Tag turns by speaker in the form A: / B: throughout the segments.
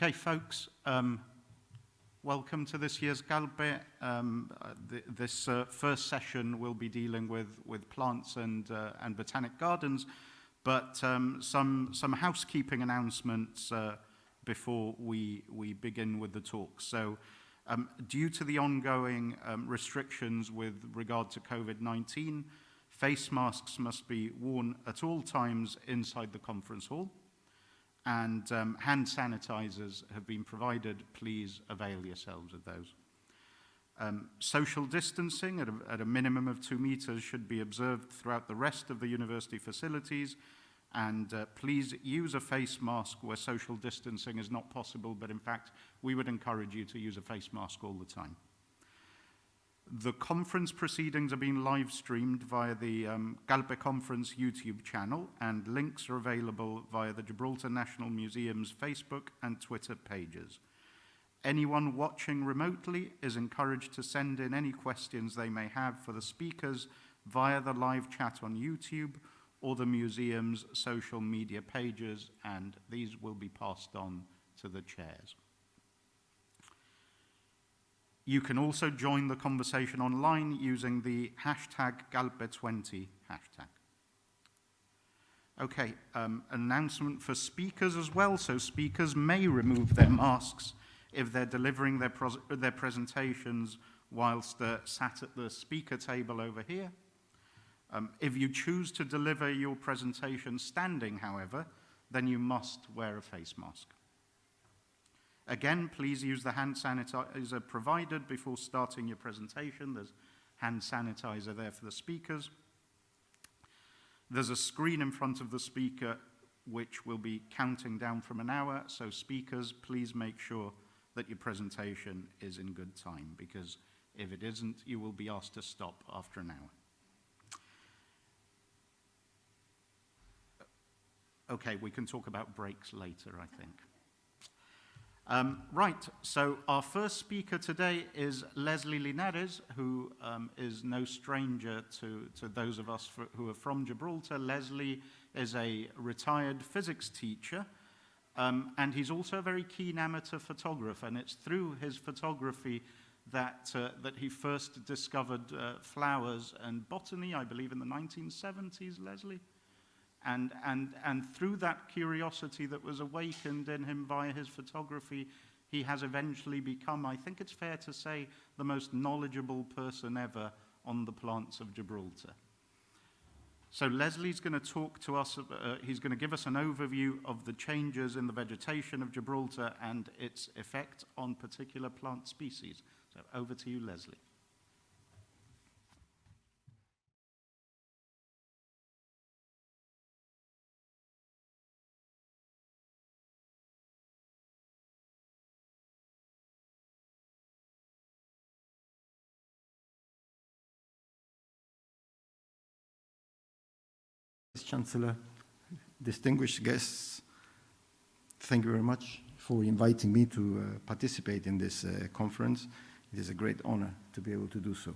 A: Okay, folks, welcome to this year's Calpe. This first session will be dealing with plants and botanic gardens, but some housekeeping announcements before we begin with the talk. So, due to the ongoing restrictions with regard to COVID-19, face masks must be worn at all times inside the conference hall, and hand sanitizers have been provided. Please avail yourselves of those. Social distancing at a minimum of 2 meters should be observed throughout the rest of the university facilities, and please use a face mask where social distancing is not possible, but in fact we would encourage you to use a face mask all the time. The conference proceedings are being live streamed via the Calpe Conference YouTube channel, and links are available via the Gibraltar National Museum's Facebook and Twitter pages. Anyone watching remotely is encouraged to send in any questions they may have for the speakers via the live chat on YouTube or the museum's social media pages, and these will be passed on to the chairs. You can also join the conversation online using the hashtag Calpe20 hashtag. Okay, announcement for speakers as well. So speakers may remove their masks if they're delivering their presentations whilst sat at the speaker table over here. If you choose to deliver your presentation standing, however, then you must wear a face mask. Again, please use the hand sanitizer provided before starting your presentation. There's hand sanitizer there for the speakers. There's a screen in front of the speaker which will be counting down from an hour, so speakers, please make sure that your presentation is in good time, because if it isn't, you will be asked to stop after an hour. Okay, we can talk about breaks later, I think. Right, so our first speaker today is Leslie Linares, who is no stranger to those of us who are from Gibraltar. Leslie is a retired physics teacher, and he's also a very keen amateur photographer, and it's through his photography that he first discovered flowers and botany, I believe in the 1970s, Leslie? And through that curiosity that was awakened in him via his photography, he has eventually become, I think it's fair to say, the most knowledgeable person ever on the plants of Gibraltar. So Leslie's going to talk to us, he's going to give us an overview of the changes in the vegetation of Gibraltar and its effect on particular plant species. So over to you, Leslie.
B: Chancellor, distinguished guests, thank you very much for inviting me to participate in this conference. It is a great honor to be able to do so.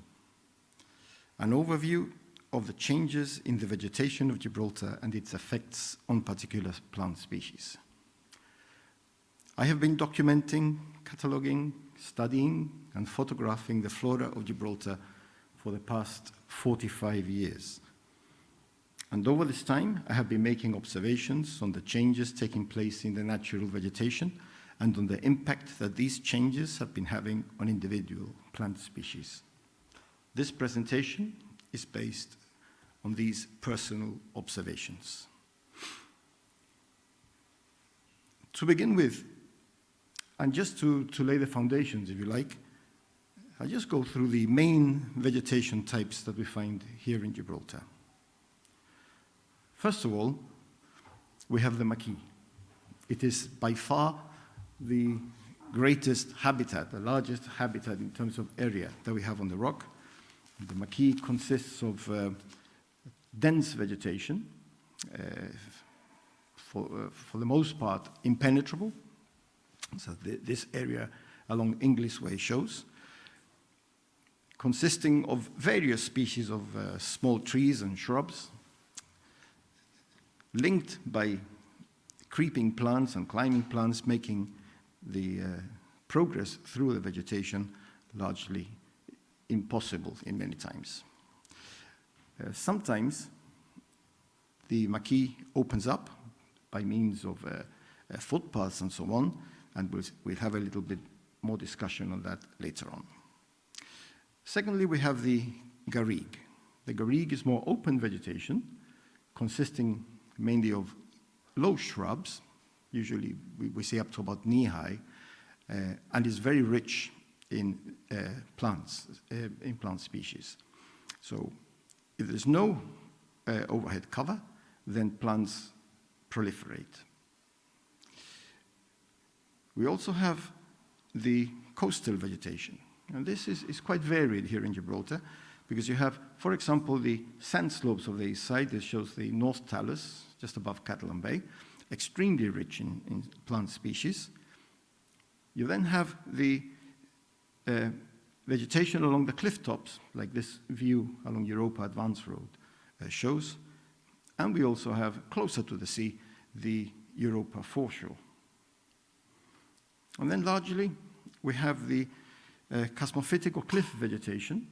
B: An overview of the changes in the vegetation of Gibraltar and its effects on particular plant species. I have been documenting, cataloging, studying, and photographing the flora of Gibraltar for the past 45 years. And over this time, I have been making observations on the changes taking place in the natural vegetation and on the impact that these changes have been having on individual plant species. This presentation is based on these personal observations. To begin with, and just to lay the foundations, if you like, I'll just go through the main vegetation types that we find here in Gibraltar. First of all, we have the maquis. It is by far the greatest habitat, the largest habitat in terms of area that we have on the rock. The maquis consists of dense vegetation, for the most part impenetrable. So this area along English Way shows, consisting of various species of small trees and shrubs, linked by creeping plants and climbing plants, making the progress through the vegetation largely impossible in many times. Sometimes the maquis opens up by means of footpaths and so on, and we'll have a little bit more discussion on that later on. Secondly, we have the garrigue. The garrigue is more open vegetation, consisting mainly of low shrubs, usually we say up to about knee-high, and is very rich in plant species. So if there's no overhead cover, then plants proliferate. We also have the coastal vegetation. And this is quite varied here in Gibraltar, because you have, for example, the sand slopes of the east side. This shows the North Talus, just above Catalan Bay, extremely rich in plant species. You then have the vegetation along the cliff tops, like this view along Europa Advance Road shows. And we also have, closer to the sea, the Europa foreshore. And then largely, we have the chasmophytic or cliff vegetation,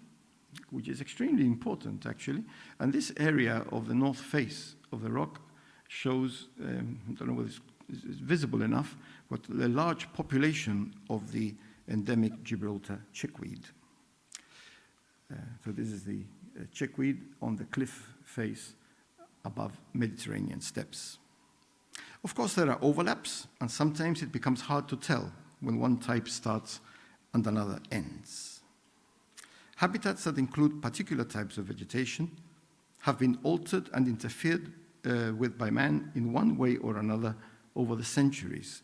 B: which is extremely important, actually. And this area of the north face of the rock shows, I don't know whether it's visible enough, but the large population of the endemic Gibraltar chickweed. So this is the chickweed on the cliff face above Mediterranean steppes. Of course, there are overlaps, and sometimes it becomes hard to tell when one type starts and another ends. Habitats that include particular types of vegetation have been altered and interfered with by man in one way or another over the centuries.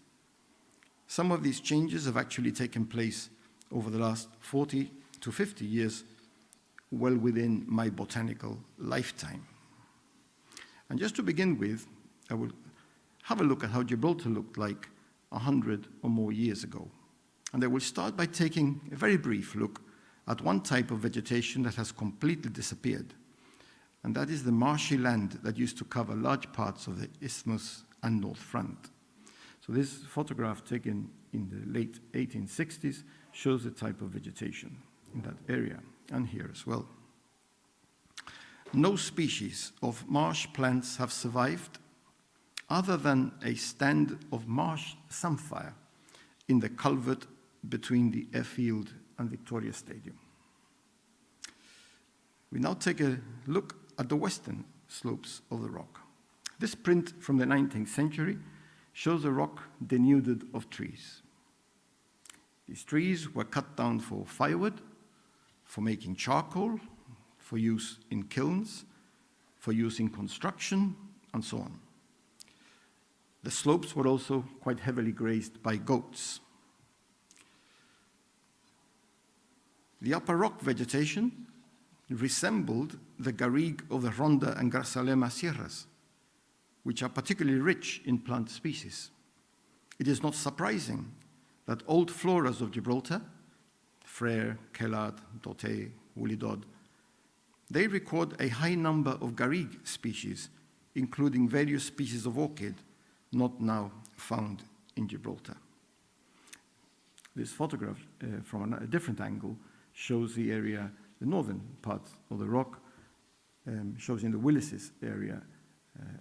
B: Some of these changes have actually taken place over the last 40 to 50 years, well within my botanical lifetime. And just to begin with, I will have a look at how Gibraltar looked like 100 or more years ago. And I will start by taking a very brief look at one type of vegetation that has completely disappeared. And that is the marshy land that used to cover large parts of the isthmus and north front. So this photograph taken in the late 1860s shows the type of vegetation in that area, and here as well. No species of marsh plants have survived other than a stand of marsh samphire in the culvert between the airfield and Victoria Stadium. We now take a look at the western slopes of the rock. This print from the 19th century shows a rock denuded of trees. These trees were cut down for firewood, for making charcoal, for use in kilns, for use in construction, and so on. The slopes were also quite heavily grazed by goats. The upper rock vegetation resembled the garrigue of the Ronda and Grazalema sierras, which are particularly rich in plant species. It is not surprising that old floras of Gibraltar, Frere, Kellard, Dote, Woolly-Dod, they record a high number of garrigue species, including various species of orchid not now found in Gibraltar. This photograph from a different angle shows the area, the northern part of the rock, shows in the Willis's area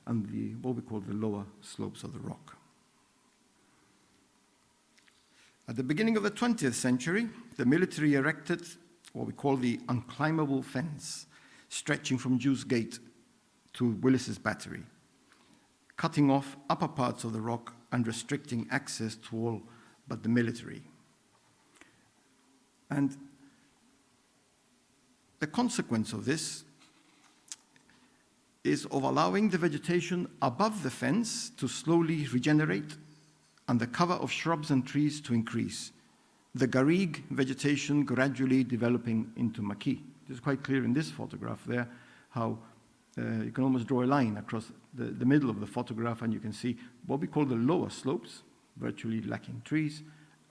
B: and what we call the lower slopes of the rock. At the beginning of the 20th century, the military erected what we call the unclimbable fence, stretching from Jew's Gate to Willis's Battery, cutting off upper parts of the rock and restricting access to all but the military. And the consequence of this is of allowing the vegetation above the fence to slowly regenerate and the cover of shrubs and trees to increase, the garrigue vegetation gradually developing into maquis. It is quite clear in this photograph there how you can almost draw a line across the middle of the photograph, and you can see what we call the lower slopes, virtually lacking trees,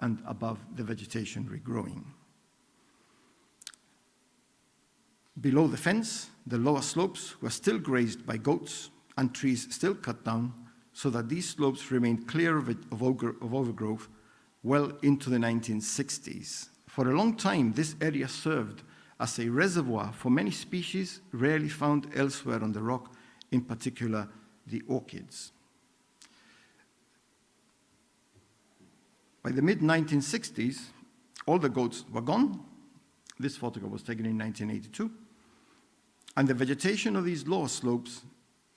B: and above the vegetation regrowing. Below the fence, the lower slopes were still grazed by goats and trees still cut down, so that these slopes remained clear of overgrowth well into the 1960s. For a long time, this area served as a reservoir for many species rarely found elsewhere on the rock, in particular the orchids. By the mid-1960s, all the goats were gone. This photograph was taken in 1982. And the vegetation of these lower slopes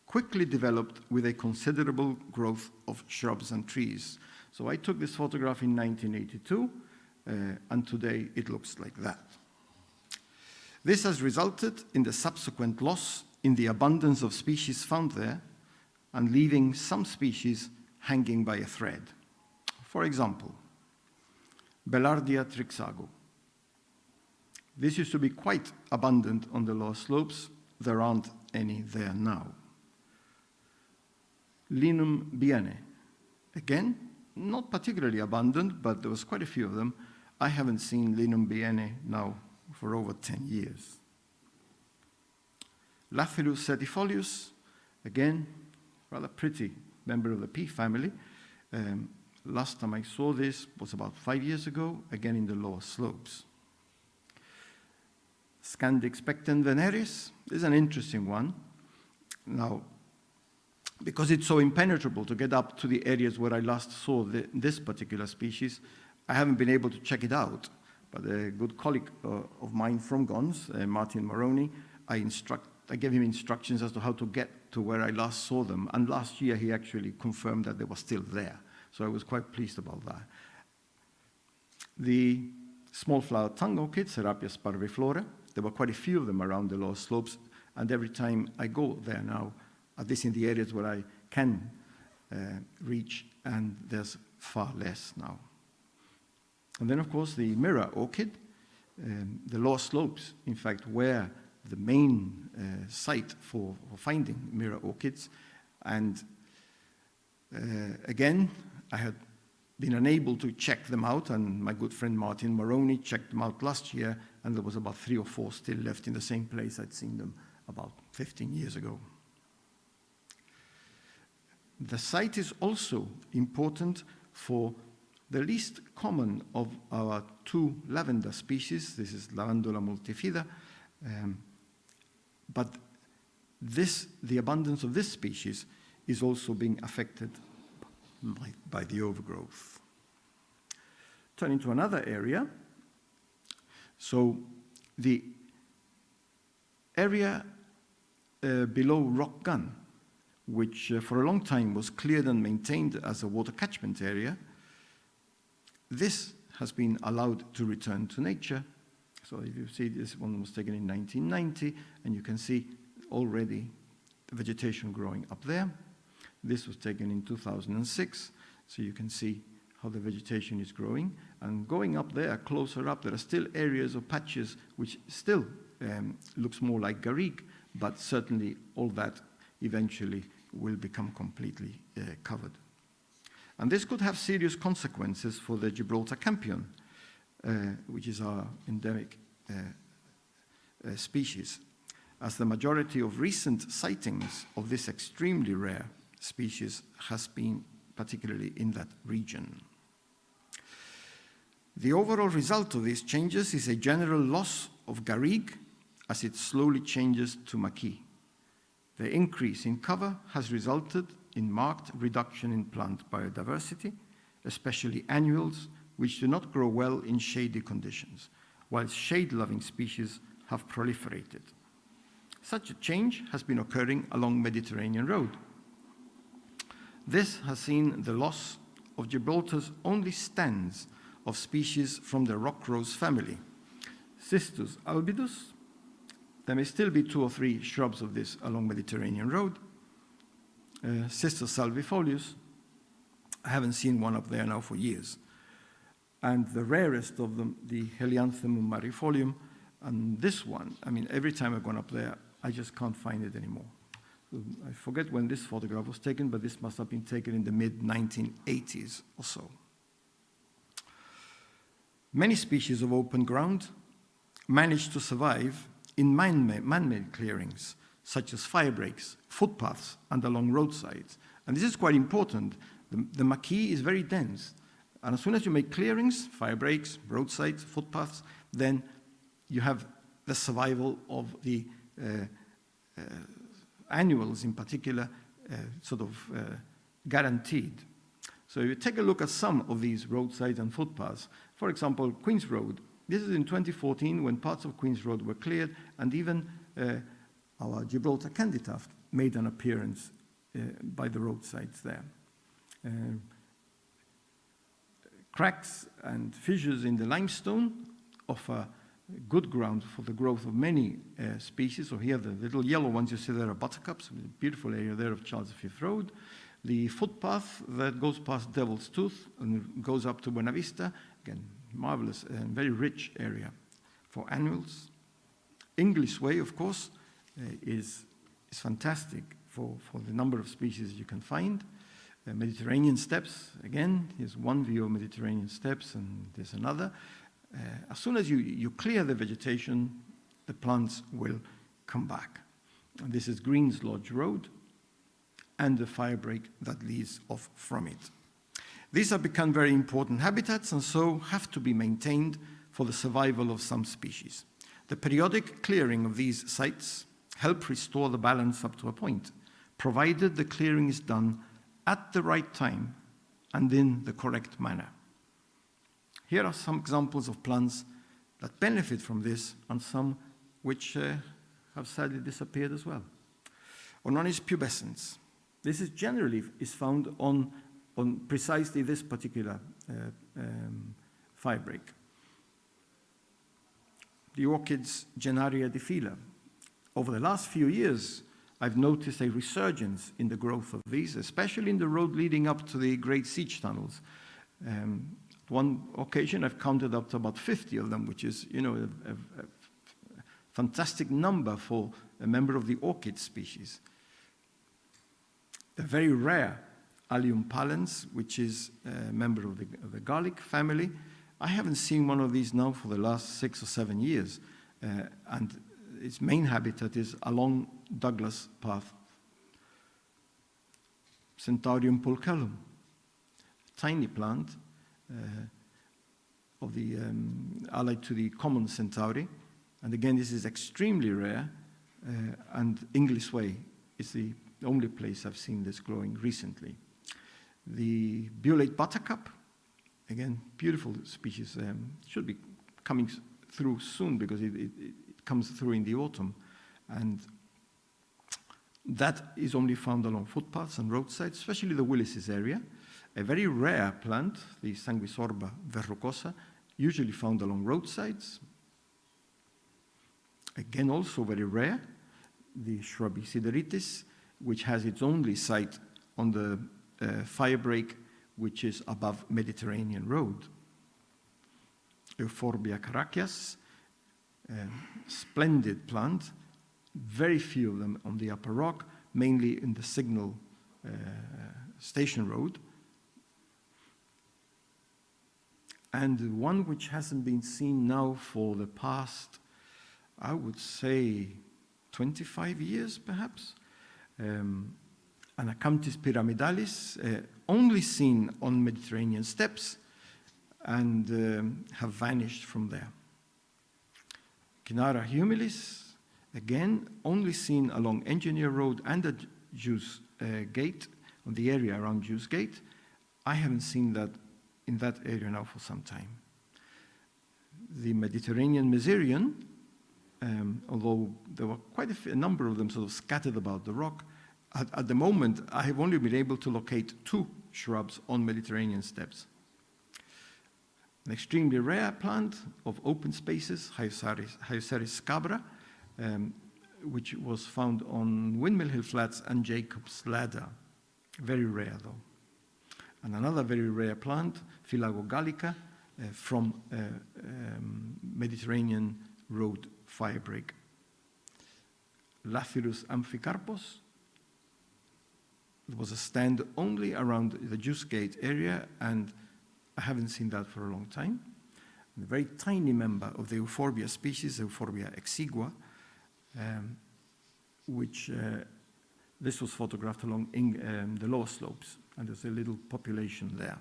B: quickly developed with a considerable growth of shrubs and trees. So I took this photograph in 1982, and today it looks like that. This has resulted in the subsequent loss in the abundance of species found there and leaving some species hanging by a thread. For example, Belardia trixago. This used to be quite abundant on the lower slopes. There aren't any there now. Linum biene. Again, not particularly abundant, but there was quite a few of them. I haven't seen Linum biene now for over 10 years. Laphilus certifolius, again, rather pretty member of the pea family. Last time I saw this was about 5 years ago, again in the lower slopes. Scandix pecten veneris is an interesting one. Now, because it's so impenetrable to get up to the areas where I last saw this particular species, I haven't been able to check it out. But a good colleague of mine from Gons, Martin Moroni, I gave him instructions as to how to get to where I last saw them. And last year he actually confirmed that they were still there. So I was quite pleased about that. The small flower tongue orchid, Serapia parviflora, there were quite a few of them around the lower slopes. And every time I go there now, at least in the areas where I can reach, and there's far less now. And then, of course, the mirror orchid, the lower slopes, in fact, were the main site for finding mirror orchids. And again, I had been unable to check them out, and my good friend Martin Moroni checked them out last year, and there was about 3 or 4 still left in the same place I'd seen them about 15 years ago. The site is also important for the least common of our 2 lavender species. This is Lavandula multifida, but the abundance of this species is also being affected by the overgrowth. Turning to another area, so the area below Rock Gun, which for a long time was cleared and maintained as a water catchment area, this has been allowed to return to nature. So if you see, this one was taken in 1990, and you can see already the vegetation growing up there. This was taken in 2006, so you can see how the vegetation is growing. And going up there, closer up, there are still areas or patches which still looks more like garrigue, but certainly all that eventually will become completely covered. And this could have serious consequences for the Gibraltar campion, which is our endemic species, as the majority of recent sightings of this extremely rare species has been particularly in that region. The overall result of these changes is a general loss of garrigue as it slowly changes to maquis. The increase in cover has resulted in marked reduction in plant biodiversity, especially annuals, which do not grow well in shady conditions, while shade-loving species have proliferated. Such a change has been occurring along Mediterranean Road. This has seen the loss of Gibraltar's only stands of species from the rock rose family, Cistus albidus. There may still be 2 or 3 shrubs of this along Mediterranean Road. Cistus salvifolius, I haven't seen one up there now for years. And the rarest of them, the Helianthemum Marifolium, and this one, I mean, every time I've gone up there, I just can't find it anymore. I forget when this photograph was taken, but this must have been taken in the mid-1980s or so. Many species of open ground manage to survive in man-made clearings, such as fire breaks, footpaths, and along roadsides. And this is quite important. The maquis is very dense, And as soon as you make clearings, fire breaks, roadsides, footpaths, then you have the survival of the annuals in particular guaranteed. So you take a look at some of these roadsides and footpaths. For example, Queen's Road. This is in 2014 when parts of Queen's Road were cleared, and even our Gibraltar candytuft made an appearance by the roadsides there. Cracks and fissures in the limestone offer good ground for the growth of many species. So here, the little yellow ones you see there are buttercups, a beautiful area there of Charles V Road. The footpath that goes past Devil's Tooth and goes up to Buena Vista, again, marvelous and very rich area for annuals. English Way, of course, is fantastic for the number of species you can find. Mediterranean steppes, again, here's one view of Mediterranean steppes, and there's another. As soon as you clear the vegetation, the plants will come back. And this is Green's Lodge Road and the fire break that leads off from it. These have become very important habitats and so have to be maintained for the survival of some species. The periodic clearing of these sites help restore the balance up to a point, provided the clearing is done at the right time and in the correct manner. Here are some examples of plants that benefit from this and some which have sadly disappeared as well. Ononis pubescens. This is generally found on precisely this particular fire break. The orchids Genaria diffila. Over the last few years, I've noticed a resurgence in the growth of these, especially in the road leading up to the Great Siege tunnels. One occasion, I've counted up to about 50 of them, which is, a fantastic number for a member of the orchid species. The very rare Allium Palance, which is a member of the garlic family. I haven't seen one of these now for the last 6 or 7 years, and its main habitat is along Douglas Path. Centaurium Pulcallum, tiny plant of the allied to the common Centauri, and again this is extremely rare, and English Way is the only place I've seen this growing recently. The Biola Buttercup, again, beautiful species, should be coming through soon because it comes through in the autumn. And that is only found along footpaths and roadsides, especially the Willis's area. A very rare plant, the Sanguisorba verrucosa, usually found along roadsides. Again, also very rare, the shrubby Sideritis, which has its only site on the fire break, which is above Mediterranean Road. Euphorbia Caracas, splendid plant, very few of them on the upper rock, mainly in the Signal Station Road. And one which hasn't been seen now for the past, I would say, 25 years perhaps. Anacamptis pyramidalis, only seen on Mediterranean steppes and have vanished from there. Cynara humilis, again, only seen along Engineer Road and the Juice Gate, on the area around Juice Gate. I haven't seen that in that area now for some time. The Mediterranean Missourian, although there were quite a number of them sort of scattered about the rock, at the moment, I have only been able to locate 2 shrubs on Mediterranean steppes. An extremely rare plant of open spaces, Hyoceris scabra, which was found on Windmill Hill Flats and Jacob's Ladder. Very rare, though. And another very rare plant, Philago gallica, from Mediterranean Road firebreak. Lathyrus amphicarpus. There was a stand only around the Juice Gate area, and I haven't seen that for a long time. And a very tiny member of the Euphorbia species, Euphorbia exigua, which this was photographed along the lower slopes, and there's a little population there.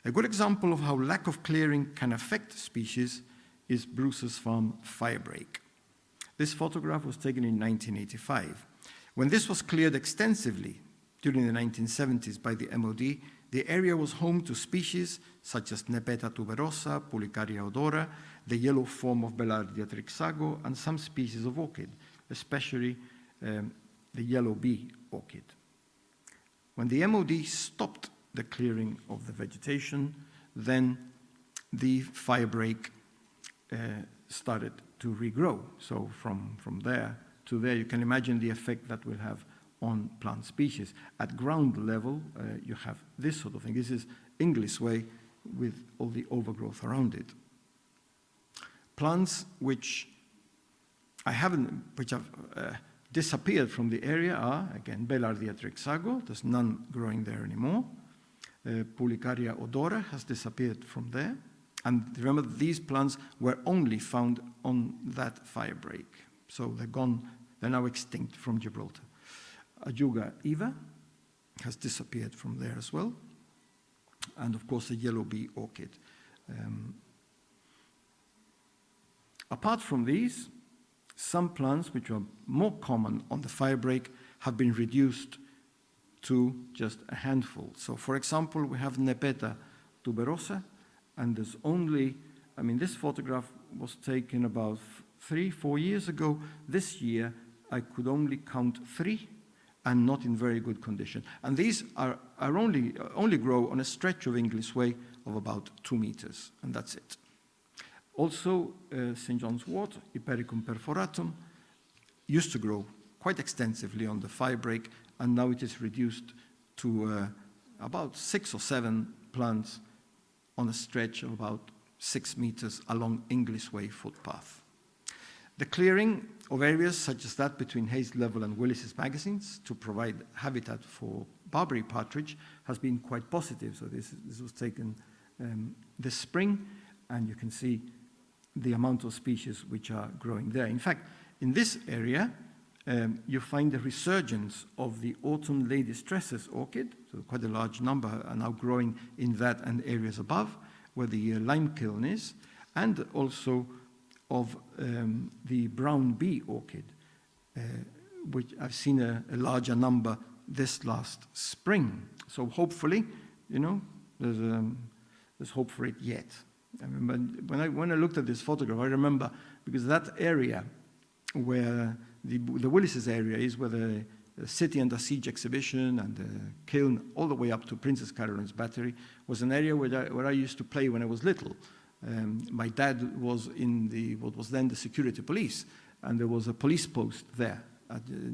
B: A good example of how lack of clearing can affect species is Bruce's farm firebreak. This photograph was taken in 1985. When this was cleared extensively during the 1970s by the MOD, the area was home to species such as Nepeta Tuberosa, Pulicaria odora, the yellow form of Belardia trixago, and some species of orchid, especially the yellow bee orchid. When the MOD stopped the clearing of the vegetation, then the firebreak started to regrow. So from there to there, you can imagine the effect that will have on plant species. At ground level, you have this sort of thing. This is English way with all the overgrowth around it. Plants which have disappeared from the area are, again, Belardia trixago. There's none growing there anymore. Pulicaria odora has disappeared from there. And remember, these plants were only found on that firebreak. So they're gone, they're now extinct from Gibraltar. Ajuga eva has disappeared from there as well. And of course, the yellow bee orchid. Apart from these, some plants which are more common on the firebreak have been reduced to just a handful. So for example, we have Nepeta tuberosa, and there's only, this photograph was taken about 3-4 years ago. This year, I could only count 3 and not in very good condition. And these are only grow on a stretch of English way of about 2 meters, and that's it. Also, St. John's wort, Hypericum perforatum, used to grow quite extensively on the firebreak, and now it is reduced to about 6 or 7 plants on a stretch of about 6 meters along English Way footpath. The clearing of areas such as that between Hayes Level and Willis's magazines to provide habitat for Barbary partridge has been quite positive. So this was taken this spring, and you can see the amount of species which are growing there. In fact, in this area, you find a resurgence of the autumn lady stresses orchid, so quite a large number are now growing in that and areas above, where the lime kiln is, and also of the brown bee orchid, which I've seen a larger number this last spring. So hopefully, there's hope for it yet. I remember when I looked at this photograph, I remember, because that area where the Willis's area is, where the City Under Siege exhibition and the kiln all the way up to Princess Caroline's Battery was an area where I used to play when I was little. My dad was in what was then the security police, and there was a police post there,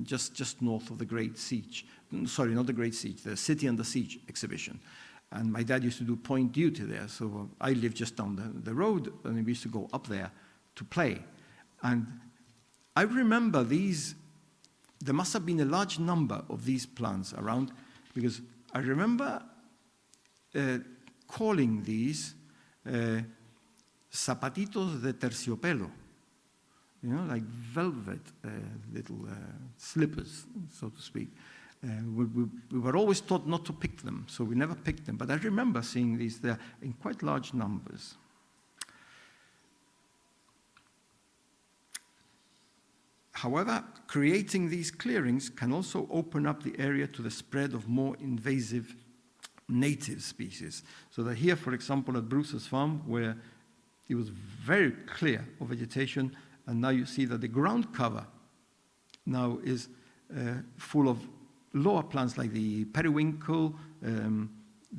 B: just north of the Great Siege. Sorry, not the Great Siege, the City Under Siege exhibition. And my dad used to do point duty there, so I lived just down the road, and we used to go up there to play. And I remember there must have been a large number of these plants around, because I remember calling these zapatitos de terciopelo, like velvet little slippers, so to speak. We were always taught not to pick them, so we never picked them. But I remember seeing these there in quite large numbers. However, creating these clearings can also open up the area to the spread of more invasive native species. So that here, for example, at Bruce's farm, where it was very clear of vegetation, and now you see that the ground cover now is full of lower plants like the periwinkle,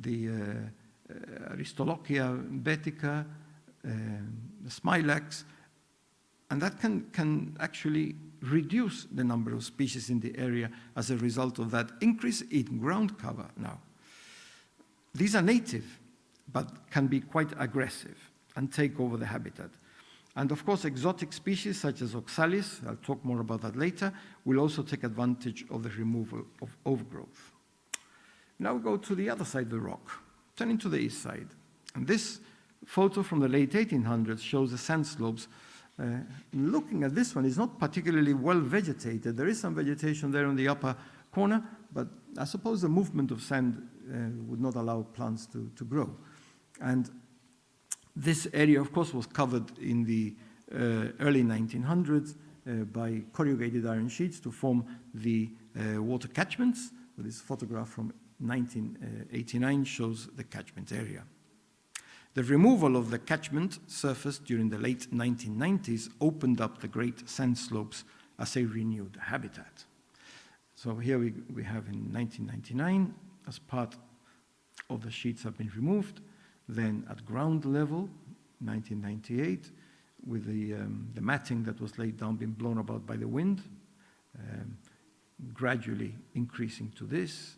B: the Aristolochia betica, the smilax, and that can actually reduce the number of species in the area as a result of that increase in ground cover now. These are native, but can be quite aggressive and take over the habitat. And of course, exotic species such as Oxalis, I'll talk more about that later, will also take advantage of the removal of overgrowth. Now we go to the other side of the rock, turning to the east side. And this photo from the late 1800s shows the sand slopes. Looking at this one, it's not particularly well vegetated. There is some vegetation there in the upper corner, but I suppose the movement of sand would not allow plants to grow. And this area, of course, was covered in the early 1900s by corrugated iron sheets to form the water catchments. This photograph from 1989 shows the catchment area. The removal of the catchment surface during the late 1990s opened up the great sand slopes as a renewed habitat. So here we have in 1999, as part of the sheets have been removed, then at ground level, 1998, with the matting that was laid down being blown about by the wind, gradually increasing to this.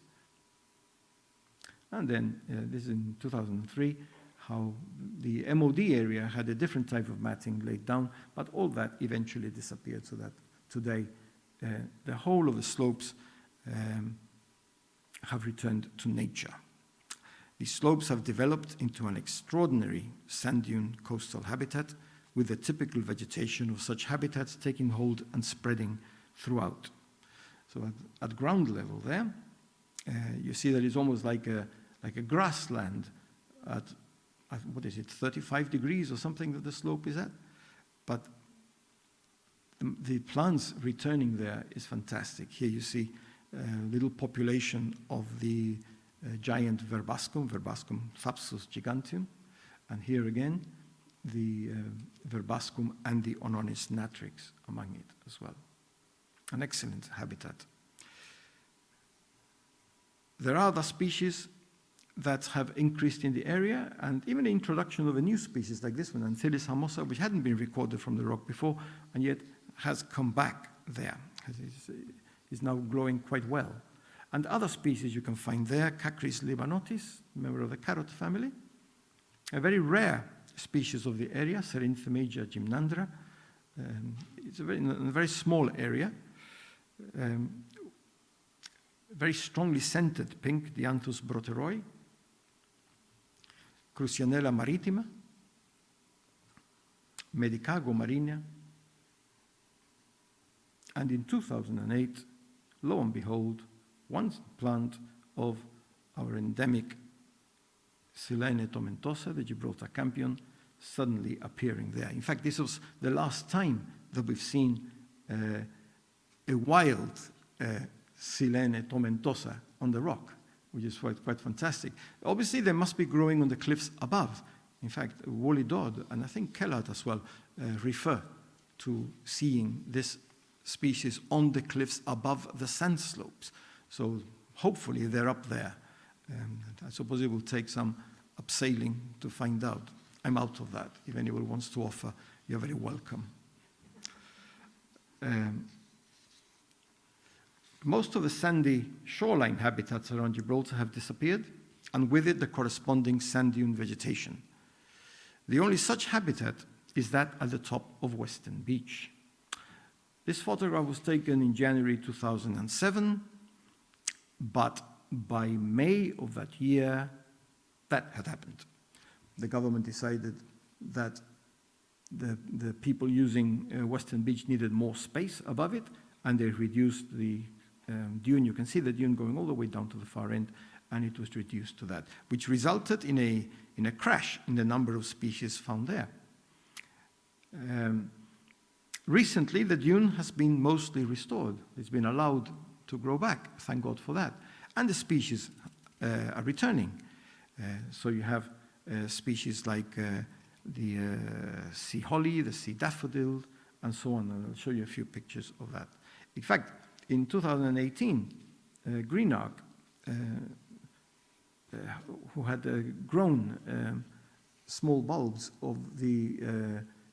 B: And then this is in 2003, how the MOD area had a different type of matting laid down, but all that eventually disappeared, so that today the whole of the slopes have returned to nature. These slopes have developed into an extraordinary sand dune coastal habitat, with the typical vegetation of such habitats taking hold and spreading throughout. So at ground level there, you see that it's almost like a grassland at what is it, 35 degrees or something that the slope is at? But the plants returning there is fantastic. Here you see a little population of the giant verbascum Thapsus giganteum, and here again the verbascum and the Ononis natrix among it as well. An excellent habitat. There are other species that have increased in the area, and even the introduction of a new species like this one, Anthelis hamosa, which hadn't been recorded from the rock before, and yet has come back there. Is now growing quite well. And other species you can find there, Cacris libanotis, member of the carrot family, a very rare species of the area, Serinthemagia gymnandra. It's in a very small area, very strongly scented pink, Dianthus broteroi, Crucianella maritima, Medicago marina, and in 2008, lo and behold, one plant of our endemic Silene tomentosa, the Gibraltar campion, suddenly appearing there. In fact, this was the last time that we've seen a wild Silene tomentosa on the rock, which is quite fantastic. Obviously, they must be growing on the cliffs above. In fact, Wally Dodd, and I think Kellard as well, refer to seeing this species on the cliffs above the sand slopes. So hopefully they're up there. I suppose it will take some abseiling to find out. I'm out of that. If anyone wants to offer, you're very welcome. Most of the sandy shoreline habitats around Gibraltar have disappeared, and with it the corresponding sand dune vegetation. The only such habitat is that at the top of Western Beach. This photograph was taken in January 2007, but by May of that year, that had happened. The government decided that the people using Western Beach needed more space above it, and they reduced the dune. You can see the dune going all the way down to the far end, and it was reduced to that, which resulted in a crash in the number of species found there. Recently, the dune has been mostly restored. It's been allowed to grow back, thank God for that. And the species are returning. So you have species like the sea holly, the sea daffodil, and so on. And I'll show you a few pictures of that. In fact, in 2018, Greenark, who had grown small bulbs of the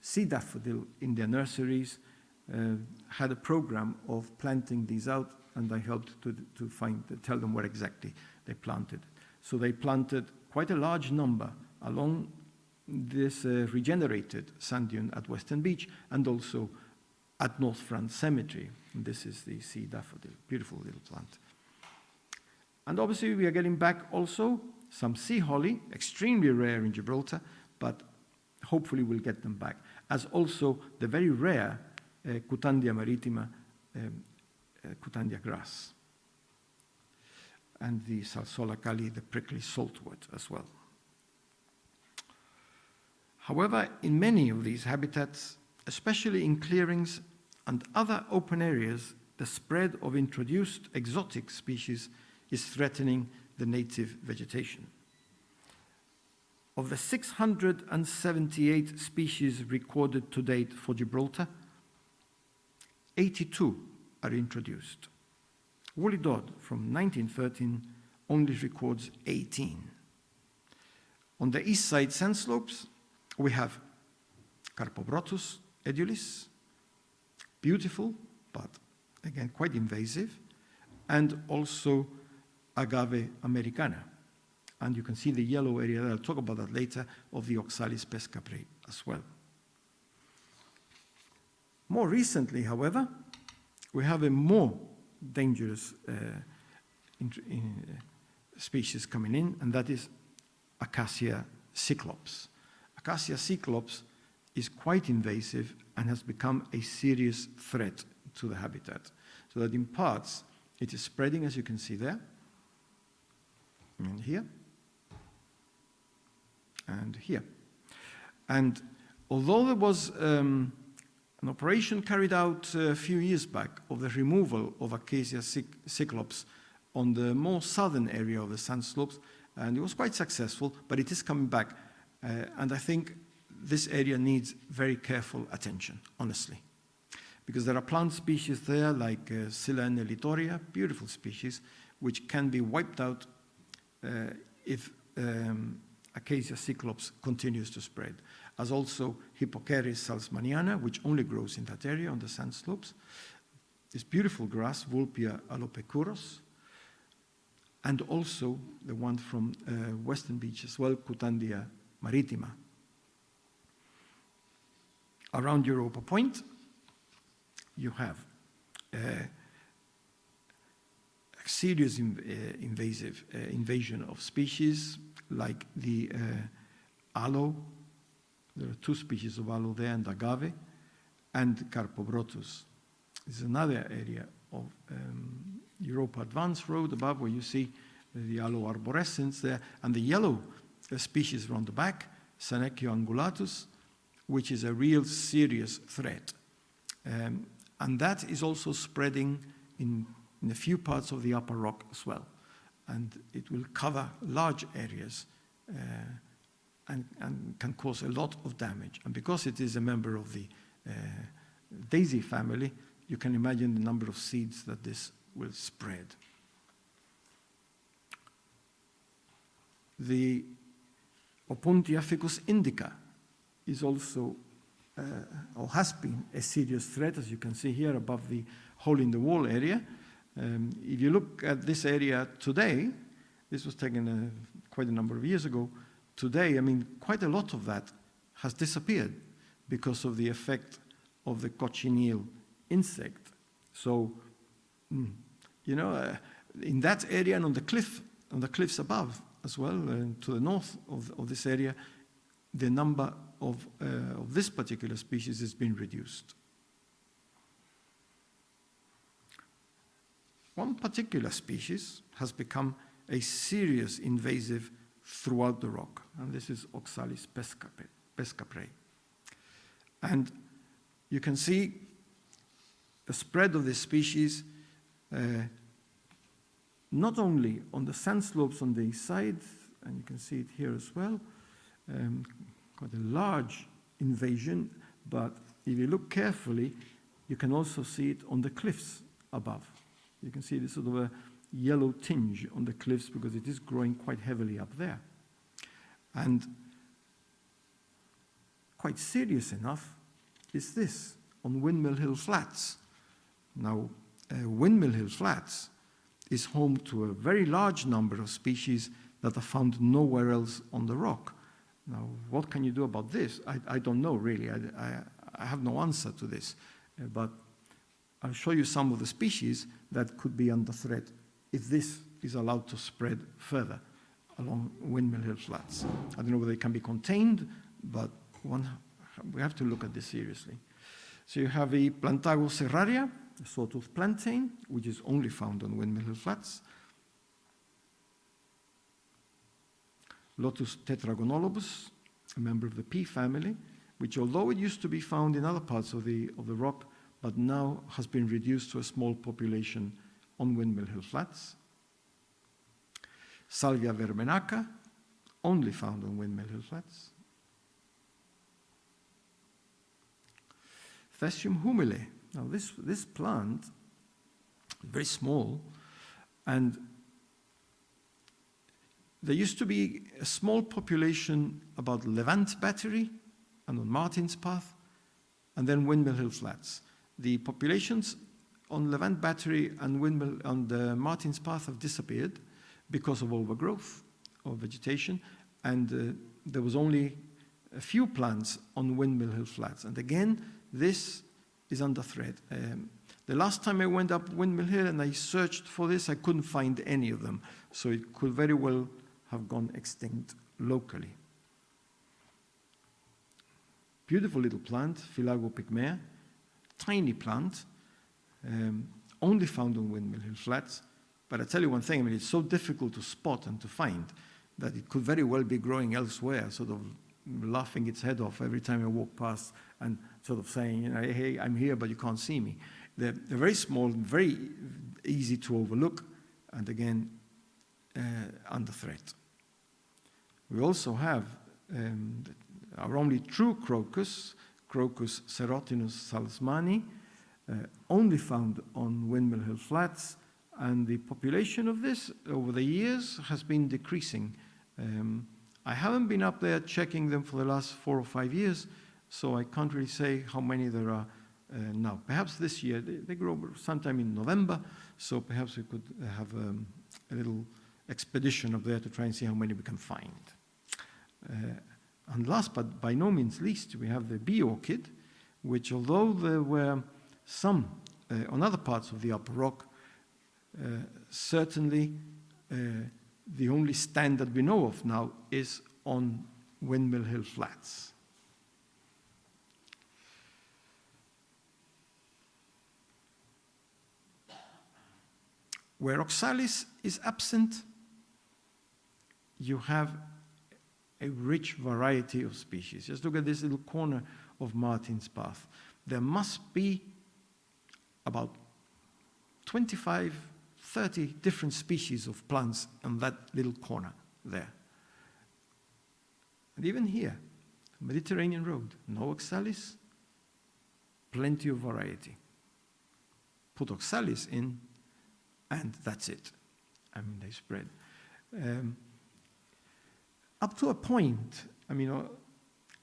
B: sea daffodil in their nurseries, had a program of planting these out, and I helped to tell them where exactly they planted. So they planted quite a large number along this regenerated sand dune at Western Beach, and also at North Front Cemetery. And this is the sea daffodil, beautiful little plant. And obviously we are getting back also some sea holly, extremely rare in Gibraltar, but hopefully we'll get them back, as also the very rare Cutandia maritima, Cutandia grass, and the Salsola cali, the prickly saltwort as well. However, in many of these habitats, especially in clearings and other open areas, the spread of introduced exotic species is threatening the native vegetation. Of the 678 species recorded to date for Gibraltar, 82 are introduced. Woolly Dod from 1913 only records 18. On the east side sand slopes, we have Carpobrotus edulis, beautiful, but again quite invasive, and also Agave americana. And you can see the yellow area, I'll talk about that later, of the Oxalis Pescapre as well. More recently, however, we have a more dangerous species coming in, and that is Acacia cyclops. Acacia cyclops is quite invasive and has become a serious threat to the habitat. So that in parts, it is spreading, as you can see there, and here, and here. And although there was an operation carried out a few years back of the removal of Acacia cyclops on the more southern area of the sand slopes, and it was quite successful, but it is coming back. And I think this area needs very careful attention, honestly. Because there are plant species there like Scilla ellitoria, beautiful species, which can be wiped out if Acacia cyclops continues to spread. As also Hippocaris salzmaniana, which only grows in that area on the sand slopes. This beautiful grass, Vulpia alopecuros, and also the one from Western Beach as well, Cutandia maritima. Around Europa Point, you have a serious invasion of species like the aloe. There are two species of aloe there, and agave, and Carpobrotus. This is another area of Europa Advance Road above where you see the aloe arborescens there, and the yellow species around the back, Senecio angulatus, which is a real serious threat. And that is also spreading in a few parts of the upper rock as well. And it will cover large areas and can cause a lot of damage. And because it is a member of the daisy family, you can imagine the number of seeds that this will spread. The Opuntiaficus Indica is also, or has been, a serious threat, as you can see here above the hole in the wall area. If you look at this area today, this was taken quite a number of years ago. Today, I mean, quite a lot of that has disappeared because of the effect of the cochineal insect. So, you know, in that area and on the cliffs above as well, to the north of this area, the number of this particular species has been reduced. One particular species has become a serious invasive throughout the rock, and this is Oxalis Pescapre. And you can see the spread of this species not only on the sand slopes on the east side, and you can see it here as well, quite a large invasion, but if you look carefully, you can also see it on the cliffs above. You can see this sort of a yellow tinge on the cliffs because it is growing quite heavily up there. And quite serious enough is this on Windmill Hill Flats. Now, Windmill Hill Flats is home to a very large number of species that are found nowhere else on the rock. Now, what can you do about this? I don't know, really. I have no answer to this. But I'll show you some of the species that could be under threat if this is allowed to spread further along Windmill Hill Flats. I don't know whether it can be contained, but we have to look at this seriously. So you have the Plantago Serraria, a sawtooth plantain, which is only found on Windmill Hill Flats. Lotus tetragonolobus, a member of the pea family, which although it used to be found in other parts of the rock, but now has been reduced to a small population on Windmill Hill Flats. Salvia verbenaca, only found on Windmill Hill Flats. Thesium humile. Now this plant, very small, and there used to be a small population about Levant Battery and on Martin's Path, and then Windmill Hill Flats. The populations on Levant Battery and the Martin's Path have disappeared because of overgrowth of vegetation, and there was only a few plants on Windmill Hill Flats. And again, this is under threat. The last time I went up Windmill Hill and I searched for this, I couldn't find any of them. So it could very well have gone extinct locally. Beautiful little plant, Philago pygmaea, tiny plant, only found on Windmill Hill Flats. But I tell you one thing, I mean, it's so difficult to spot and to find that it could very well be growing elsewhere, sort of laughing its head off every time I walk past and sort of saying, you know, hey, I'm here, but you can't see me. They're very small, very easy to overlook, and again, under threat. We also have our only true crocus, Crocus serotinus salzmani, only found on Windmill Hill Flats, and the population of this over the years has been decreasing. I haven't been up there checking them for the last 4 or 5 years, so I can't really say how many there are now. Perhaps this year, they grow sometime in November, so perhaps we could have a little expedition up there to try and see how many we can find. And last but by no means least, we have the Bee Orchid, which although there were some on other parts of the upper rock, certainly the only stand that we know of now is on Windmill Hill Flats. Where Oxalis is absent, you have a rich variety of species. Just look at this little corner of Martin's Path. There must be about 25, 30 different species of plants on that little corner there. And even here, Mediterranean Road, no Oxalis, plenty of variety. Put Oxalis in, and that's it. I mean, they spread. Up to a point, I mean,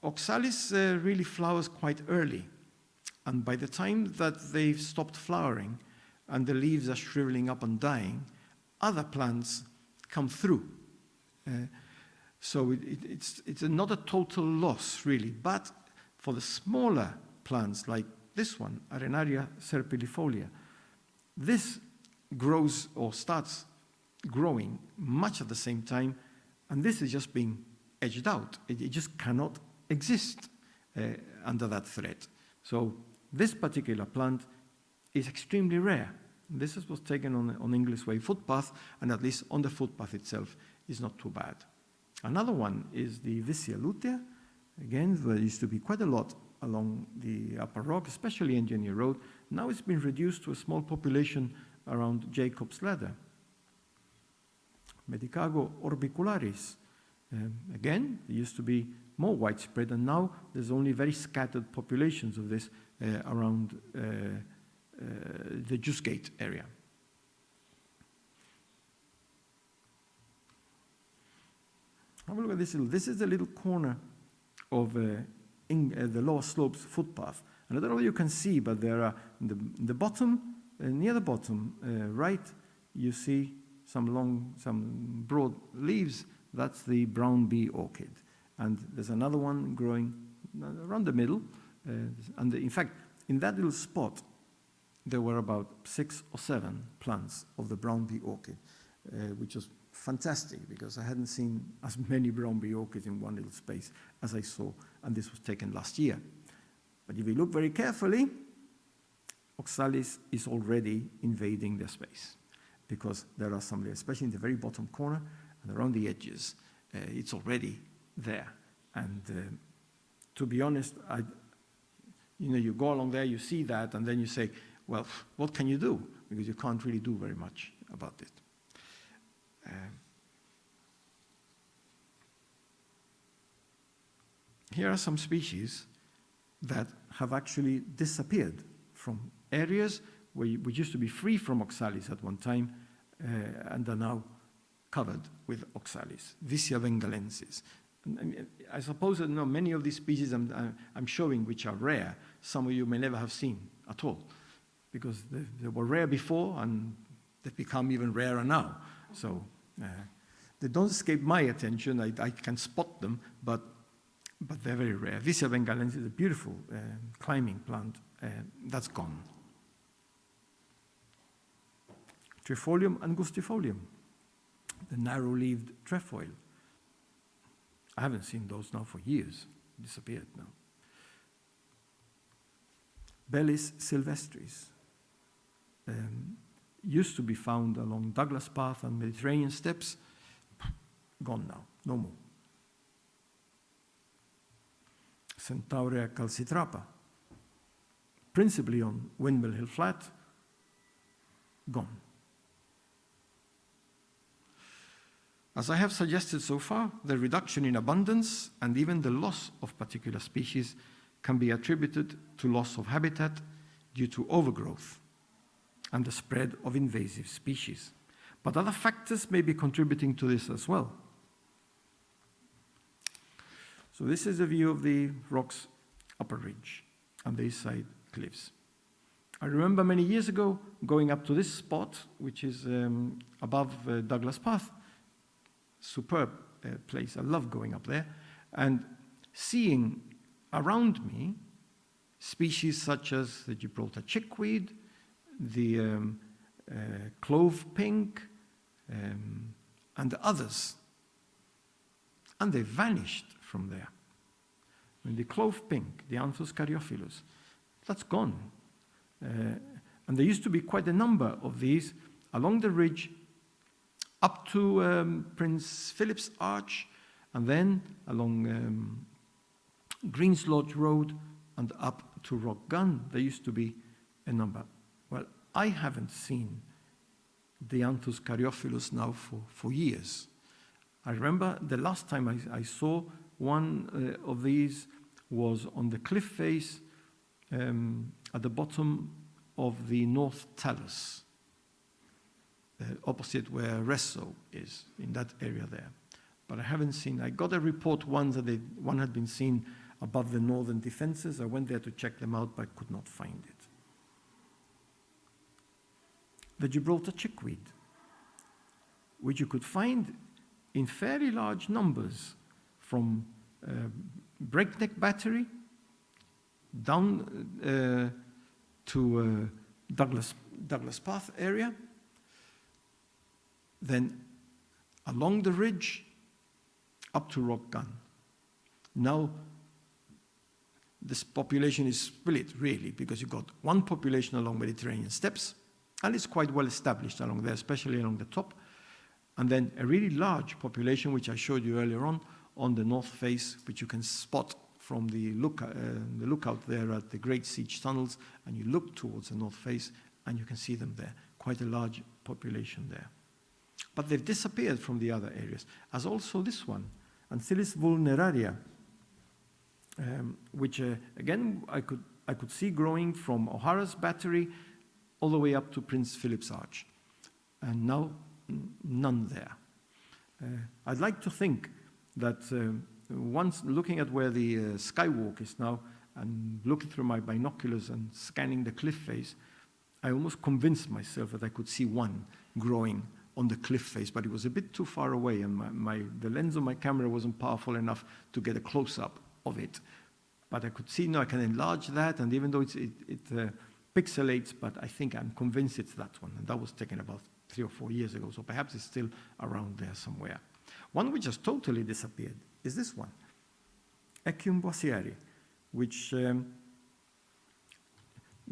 B: Oxalis really flowers quite early. And by the time that they've stopped flowering and the leaves are shriveling up and dying, other plants come through. So it's not a total loss, really. But for the smaller plants like this one, Arenaria serpilifolia, this grows or starts growing much at the same time, and this is just being edged out. It just cannot exist under that threat. So this particular plant is extremely rare. This was taken on English Way footpath, and at least on the footpath itself is not too bad. Another one is the Vicia lutea. Again, there used to be quite a lot along the upper rock, especially Engineer Road. Now it's been reduced to a small population around Jacob's Ladder. Medicago orbicularis. Again, there used to be more widespread, and now there's only very scattered populations of this around the Juice Gate area. Have a look at this little. This is the little corner of the lower slopes footpath. And I don't know if you can see, but there are the bottom, near the bottom right, you see some broad leaves. That's the brown bee orchid. And there's another one growing around the middle. And in fact, in that little spot, there were about 6 or 7 plants of the brown bee orchid, which was fantastic because I hadn't seen as many brown bee orchids in one little space as I saw, and this was taken last year. But if you look very carefully, Oxalis is already invading their space because there are some, especially in the very bottom corner and around the edges, it's already there. And to be honest, you go along there, you see that, and then you say, well, what can you do? Because you can't really do very much about it. Here are some species that have actually disappeared from areas which used to be free from Oxalis at one time and are now covered with Oxalis, Vicia bengalensis. I suppose that many of these species I'm showing which are rare, some of you may never have seen at all, because they were rare before and they've become even rarer now. So they don't escape my attention. I can spot them, but they're very rare. Vicia bengalensis is a beautiful climbing plant. That's gone. Trifolium angustifolium, the narrow-leaved trefoil. I haven't seen those now for years. Disappeared now. Bellis sylvestris. Used to be found along Douglas Path and Mediterranean steppes. Gone now. No more. Centaurea calcitrapa. Principally on Windmill Hill Flat. Gone. As I have suggested so far, the reduction in abundance and even the loss of particular species can be attributed to loss of habitat due to overgrowth and the spread of invasive species. But other factors may be contributing to this as well. So this is a view of the Rock's upper ridge and the east side cliffs. I remember many years ago going up to this spot, which is above Douglas Path. Superb place. I love going up there and seeing around me species such as the Gibraltar chickweed, the clove pink, and others. And they vanished from there. I mean, the clove pink, the Anthus caryophyllus, that's gone. And there used to be quite a number of these along the ridge up to Prince Philip's Arch, and then along Greens Lodge Road and up to Rock Gun. There used to be a number. Well, I haven't seen the Anthus caryophyllus now for years. I remember the last time I saw one of these was on the cliff face at the bottom of the North Talus, opposite where Resso is, in that area there. But I haven't seen, I got a report once that one had been seen above the northern defenses. I went there to check them out, but could not find it. The Gibraltar chickweed, which you could find in fairly large numbers from Breakneck Battery down to Douglas Path area, then along the ridge up to Rock Gun. Now this population is split really, because you've got one population along Mediterranean steppes, and it's quite well established along there, especially along the top, and then a really large population, which I showed you earlier on the north face, which you can spot from the lookout there at the Great Siege tunnels, and you look towards the north face, and you can see them there. Quite a large population there. But they've disappeared from the other areas, as also this one, Ancyllis vulneraria, which again I could see growing from O'Hara's Battery all the way up to Prince Philip's Arch, and now none there. I'd like to think that once looking at where the skywalk is now and looking through my binoculars and scanning the cliff face, I almost convinced myself that I could see one growing on the cliff face, but it was a bit too far away, and the lens of my camera wasn't powerful enough to get a close-up of it. But I could see now I can enlarge that, and even though it pixelates, but I think I'm convinced it's that one, and that was taken about 3 or 4 years ago, so perhaps it's still around there somewhere. One which has totally disappeared is this one, Echium boissieri, which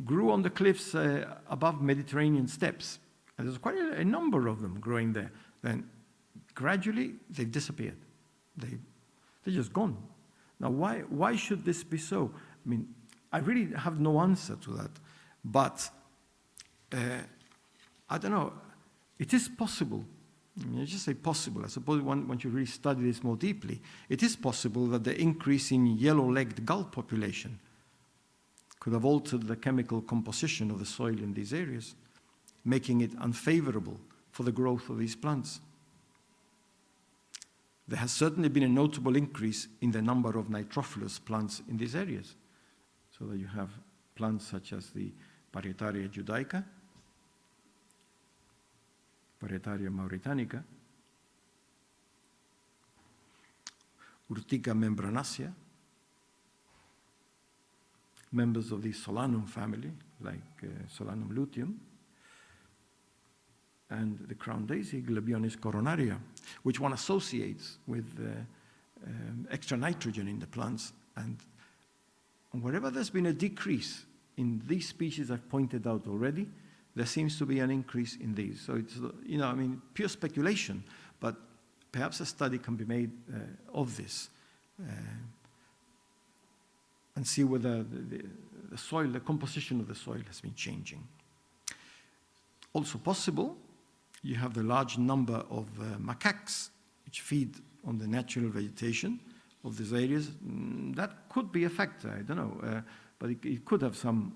B: grew on the cliffs above Mediterranean steppes. And there's quite a number of them growing there. Then gradually they've disappeared. They're just gone. Now, why should this be so? I mean, I really have no answer to that, but I don't know. It is possible. I mean, I just say possible. I suppose once you really study this more deeply, it is possible that the increase in yellow-legged gull population could have altered the chemical composition of the soil in these areas, making it unfavorable for the growth of these plants. There has certainly been a notable increase in the number of nitrophilous plants in these areas, so that you have plants such as the Parietaria judaica, Parietaria mauritanica, Urtica membranacea, members of the Solanum family, like Solanum luteum, and the crown daisy, Glebionis coronaria, which one associates with extra nitrogen in the plants. And wherever there's been a decrease in these species I've pointed out already, there seems to be an increase in these. So it's, I mean, pure speculation, but perhaps a study can be made of this and see whether the soil, the composition of the soil has been changing. Also possible, you have the large number of macaques which feed on the natural vegetation of these areas. That could be a factor, I don't know, but it could have some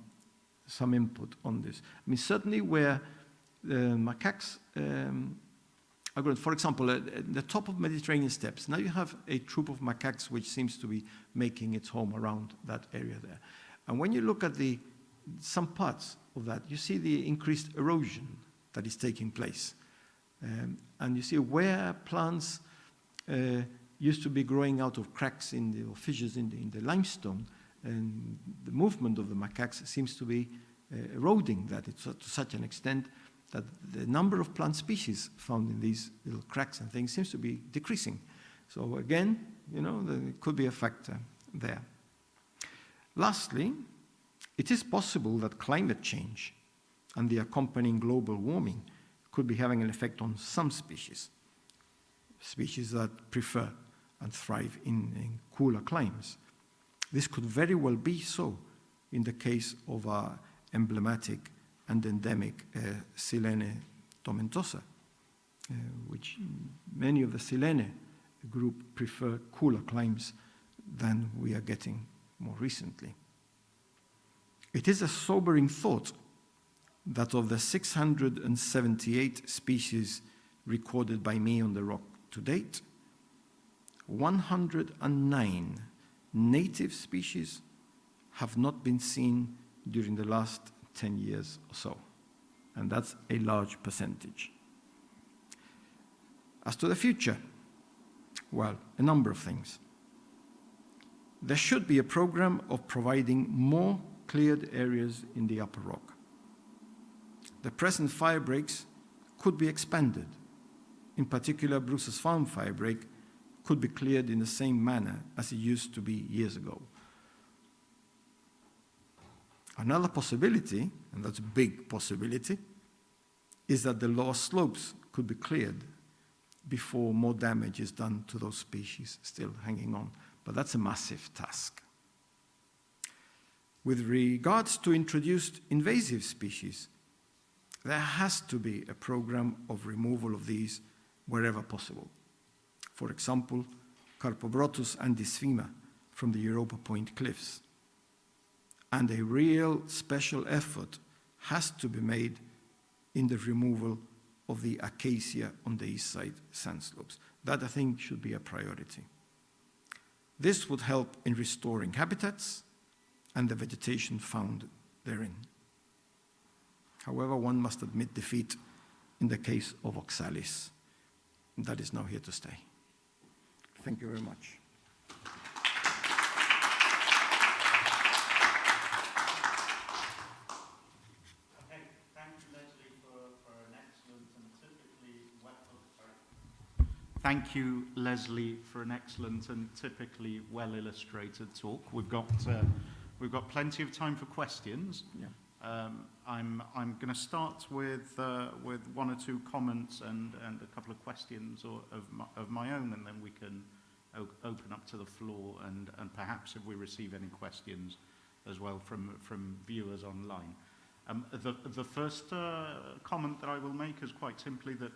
B: input on this. I mean, certainly where macaques are growing, for example, at the top of Mediterranean steppes, now you have a troop of macaques which seems to be making its home around that area there. And when you look at some parts of that, you see the increased erosion that is taking place. And you see where plants used to be growing out of cracks or fissures in the limestone, and the movement of the macaques seems to be eroding that to such an extent that the number of plant species found in these little cracks and things seems to be decreasing. So again, there could be a factor there. Lastly, it is possible that climate change and the accompanying global warming could be having an effect on some species that prefer and thrive in cooler climes. This could very well be so in the case of our emblematic and endemic Silene tomentosa, which many of the Silene group prefer cooler climes than we are getting more recently. It is a sobering thought that of the 678 species recorded by me on the rock to date, 109 native species have not been seen during the last 10 years or so, and that's a large percentage. As to the future, well, a number of things. There should be a program of providing more cleared areas in the upper rock. The present fire breaks could be expanded. In particular, Bruce's Farm fire break could be cleared in the same manner as it used to be years ago. Another possibility, and that's a big possibility, is that the lower slopes could be cleared before more damage is done to those species still hanging on. But that's a massive task. With regards to introduced invasive species, there has to be a program of removal of these wherever possible. For example, Carpobrotus andisphema from the Europa Point cliffs. And a real special effort has to be made in the removal of the acacia on the east side sand slopes. That, I think, should be a priority. This would help in restoring habitats and the vegetation found therein. However, one must admit defeat in the case of Oxalis. That is now here to stay. Thank you very much.
A: Okay, thank you, Leslie, for an excellent and typically Thank you, Leslie, for an excellent and typically well-illustrated talk. We've got plenty of time for questions.
B: Yeah.
A: I'm going to start with one or two comments and a couple of questions of my own, and then we can open up to the floor and perhaps if we receive any questions as well from viewers online. The first comment that I will make is quite simply that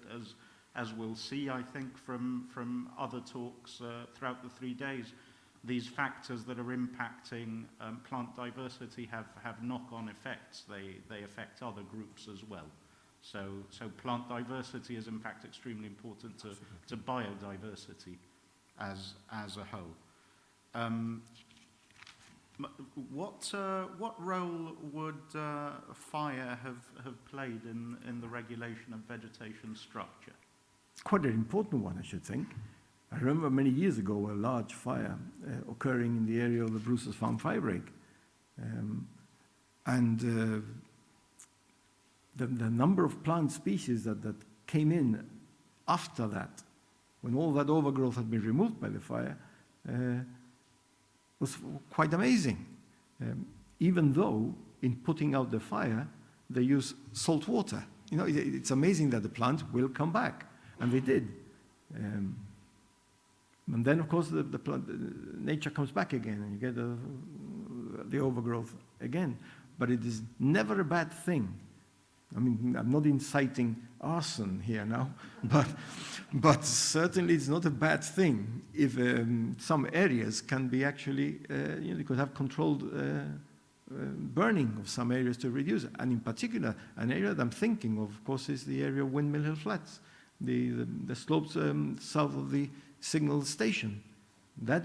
A: as we'll see, I think, from other talks throughout the 3 days, these factors that are impacting plant diversity have knock-on effects. They affect other groups as well. So plant diversity is in fact extremely important to biodiversity as a whole. What role would fire have played in the regulation of vegetation structure?
B: Quite an important one, I should think. I remember many years ago a large fire occurring in the area of the Bruce's Farm firebreak. The number of plant species that came in after that, when all that overgrowth had been removed by the fire, was quite amazing. Even though in putting out the fire, they use salt water. You know, it's amazing that the plant will come back, and they did. And then, of course, the plant, nature comes back again, and you get the overgrowth again. But it is never a bad thing. I mean, I'm not inciting arson here now, but certainly it's not a bad thing if some areas can be actually, you could have controlled burning of some areas to reduce it. And in particular, an area that I'm thinking of course, is the area of Windmill Hill Flats, the slopes south of the signal station. That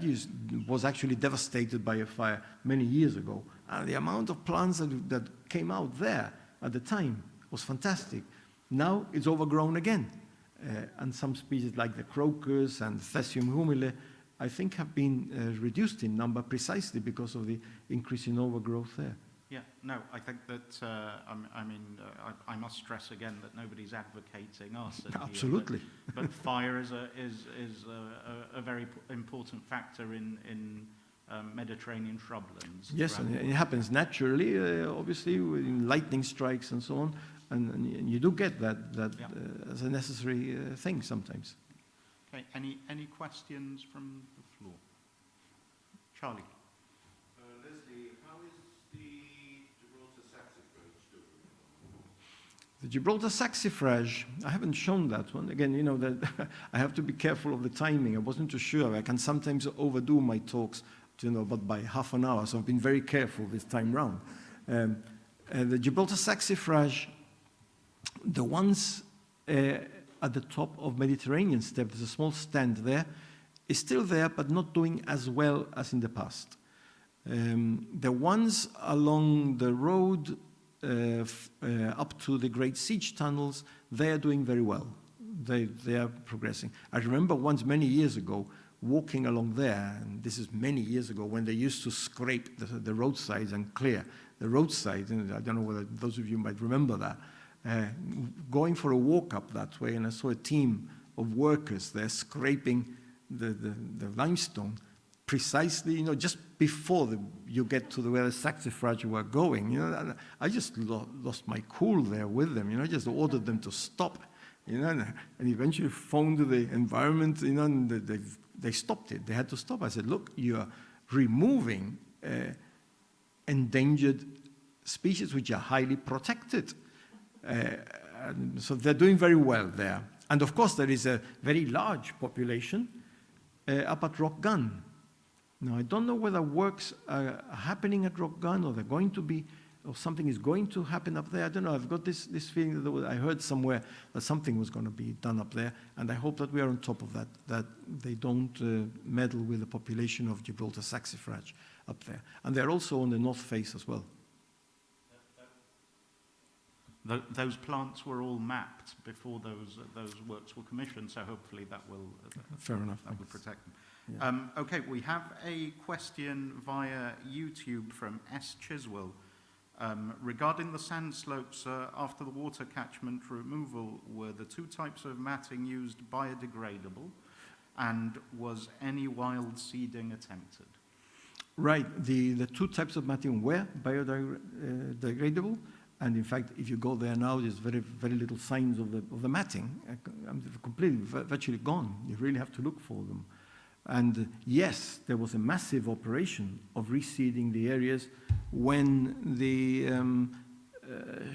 B: was actually devastated by a fire many years ago. And the amount of plants that came out there at the time was fantastic. Now it's overgrown again. And some species like the crocus and Thesium humile, I think have been reduced in number precisely because of the increase in overgrowth there.
A: Yeah, no, I think that, I must stress again that nobody's advocating arson.
B: Absolutely.
A: Here, but fire is a very important factor in Mediterranean shrublands.
B: Yes, and it happens naturally, obviously, in lightning strikes and so on. And you do get that yeah. As a necessary thing sometimes.
A: Okay, any questions from the floor? Charlie.
C: Leslie, how is the Gibraltar saxifrage doing?
B: The Gibraltar saxifrage, I haven't shown that one. Again, you know, that I have to be careful of the timing. I wasn't too sure. I can sometimes overdo my talks, but by half an hour. So I've been very careful this time round. The Gibraltar saxifrage, the ones at the top of Mediterranean steppe, there's a small stand there, is still there, but not doing as well as in the past. The ones along the road up to the Great Siege tunnels, they are doing very well. They are progressing. I remember once many years ago walking along there, and this is many years ago, when they used to scrape the roadsides and clear the roadside, and I don't know whether those of you might remember that. Going for a walk up that way, and I saw a team of workers there scraping the limestone precisely, just before you get to where the saxifrage were going. And I just lost my cool there with them. I just ordered them to stop, and eventually phoned the environment, and they stopped it. They had to stop. I said, look, you are removing endangered species which are highly protected. So they're doing very well there. And of course, there is a very large population up at Rock Gun. Now, I don't know whether works are happening at Rock Gun or they're going to be, or something is going to happen up there. I don't know. I've got this feeling that I heard somewhere that something was going to be done up there. And I hope that we are on top of that they don't meddle with the population of Gibraltar saxifrage up there. And they're also on the north face as well.
A: Those plants were all mapped before those works were commissioned, so hopefully that will
B: fair enough.
A: That would protect them.
B: Yeah.
A: Okay, we have a question via YouTube from S. Chiswell regarding the sand slopes after the water catchment removal. Were the two types of matting used biodegradable, and was any wild seeding attempted?
B: Right. The two types of matting were biodegradable. And in fact, if you go there now, there's very, very little signs of the matting. Completely, virtually gone. You really have to look for them. And yes, there was a massive operation of reseeding the areas when the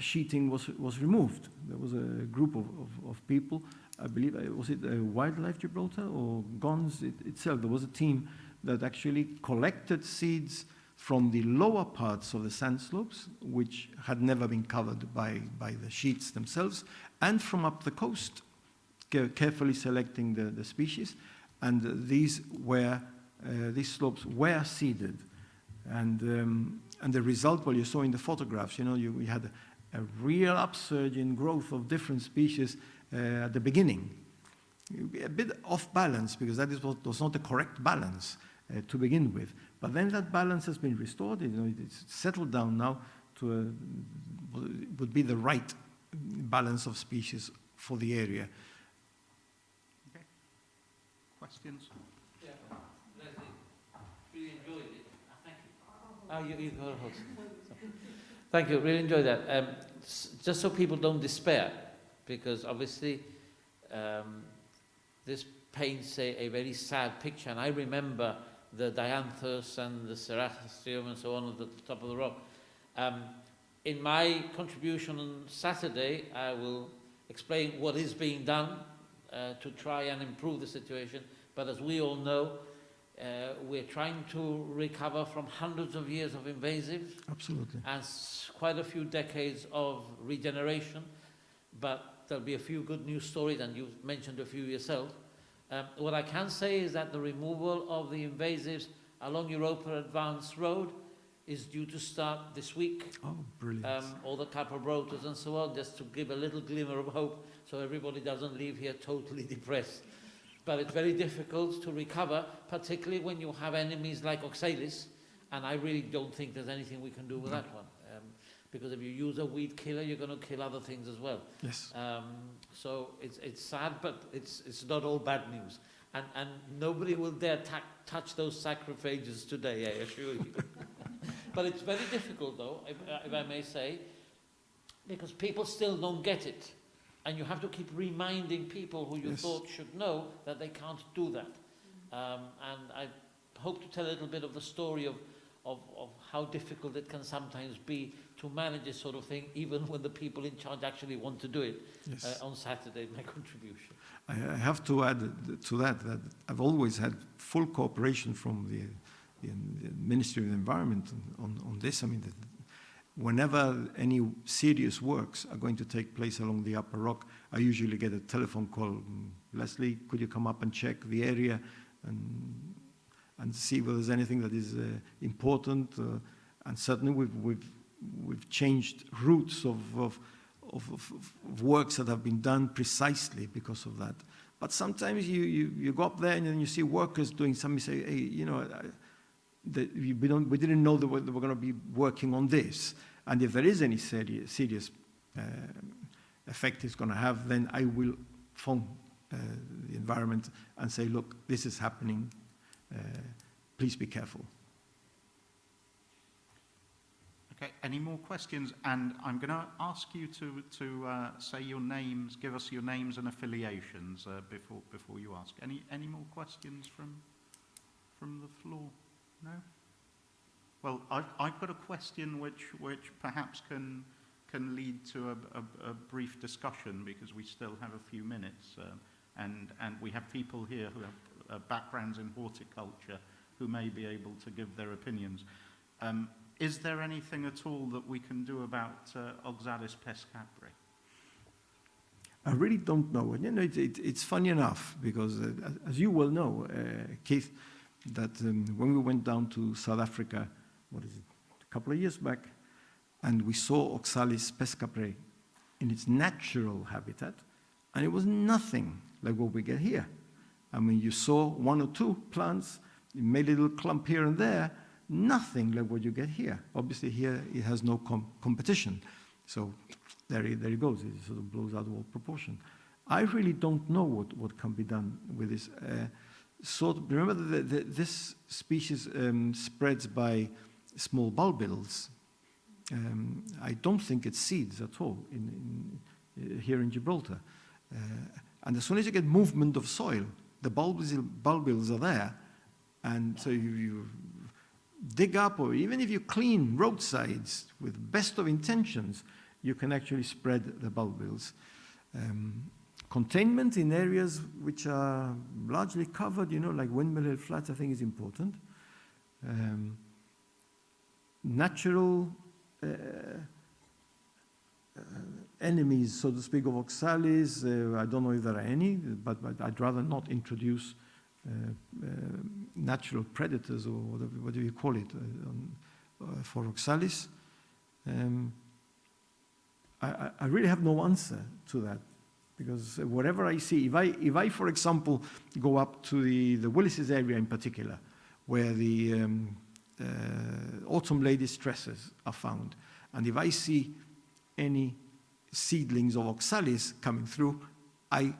B: sheeting was removed. There was a group of people, I believe, was it Wildlife Gibraltar or GONS itself? There was a team that actually collected seeds from the lower parts of the sand slopes, which had never been covered by the sheets themselves, and from up the coast, carefully selecting the species. And these slopes were seeded. And the result, well, you saw in the photographs, we had a real upsurge in growth of different species at the beginning. A bit off balance, because that was not the correct balance to begin with. But then that balance has been restored. It's settled down now to would be the right balance of species for the area.
A: Okay. Questions?
D: Yeah, Leslie, really enjoyed it. Thank you. Oh, you got a host. Thank you, really enjoyed that. Just so people don't despair, because obviously this paints a very sad picture, and I remember the dianthus and the cerastium and so on at the top of the rock. In my contribution on Saturday, I will explain what is being done to try and improve the situation. But as we all know, we're trying to recover from hundreds of years of invasives.
B: Absolutely.
D: And quite a few decades of regeneration. But there'll be a few good news stories, and you've mentioned a few yourself. What I can say is that the removal of the invasives along Europa Advance Road is due to start this week.
B: Oh, brilliant.
D: All the capabrotas and so on, just to give a little glimmer of hope so everybody doesn't leave here totally depressed. But it's very difficult to recover, particularly when you have enemies like Oxalis, and I really don't think there's anything we can do with that one. Because if you use a weed killer, you're going to kill other things as well.
B: Yes.
D: So it's sad, but it's not all bad news. And nobody will dare touch those sacrophages today, I assure you. But it's very difficult, though, if I may say, because people still don't get it. And you have to keep reminding people who you thought should know that they can't do that. And I hope to tell a little bit of the story of how difficult it can sometimes be to manage this sort of thing, even when the people in charge actually want to do it. On Saturday, my contribution.
B: I have to add to that I've always had full cooperation from the Ministry of the Environment on this. I mean, whenever any serious works are going to take place along the Upper Rock, I usually get a telephone call. Leslie, could you come up and check the area and see whether there's anything that is important? And certainly we've changed routes of works that have been done precisely because of that. But sometimes you go up there and then you see workers doing something. You say, hey, we didn't know that we're going to be working on this. And if there is any serious effect it's going to have, then I will phone the environment and say, look, this is happening. Please be careful.
A: Okay, any more questions? And I'm going to ask you to say your names, give us your names and affiliations before you ask. Any more questions from the floor? No? Well, I've got a question which perhaps can lead to a brief discussion, because we still have a few minutes, and we have people here who have backgrounds in horticulture who may be able to give their opinions. Is there anything at all that we can do about Oxalis pescapre?
B: I really don't know. It's funny enough, because as you well know, Keith, that when we went down to South Africa, a couple of years back, and we saw Oxalis pescapre in its natural habitat, and it was nothing like what we get here. I mean, you saw one or two plants, it made a little clump here and there, nothing like what you get here. Obviously here it has no competition. So there it goes, it sort of blows out of all proportion. I really don't know what can be done with this. Remember that this species spreads by small bulbils. I don't think it's seeds at all here in Gibraltar. And as soon as you get movement of soil, the bulbils are there. And so you dig up, or even if you clean roadsides with best of intentions, you can actually spread the bulbils. Containment in areas which are largely covered, like Windmill Hill Flats, I think is important. Natural enemies, so to speak, of Oxalis, I don't know if there are any, but I'd rather not introduce natural predators, or whatever you call it, for Oxalis. I really have no answer to that, because whatever I see, if I, for example, go up to the Willis's area in particular, where the autumn lady stresses are found, and if I see any seedlings of Oxalis coming through, I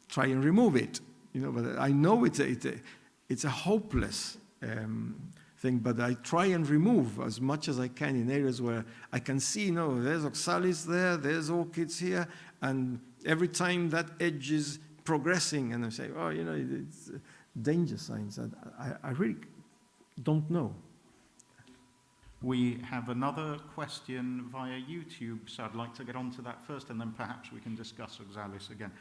B: try and remove it. But I know it's a hopeless thing, but I try and remove as much as I can in areas where I can see, there's Oxalis there, there's orchids here, and every time that edge is progressing, and I say, it's danger signs. I really don't know.
A: We have another question via YouTube, so I'd like to get onto that first, and then perhaps we can discuss Oxalis again.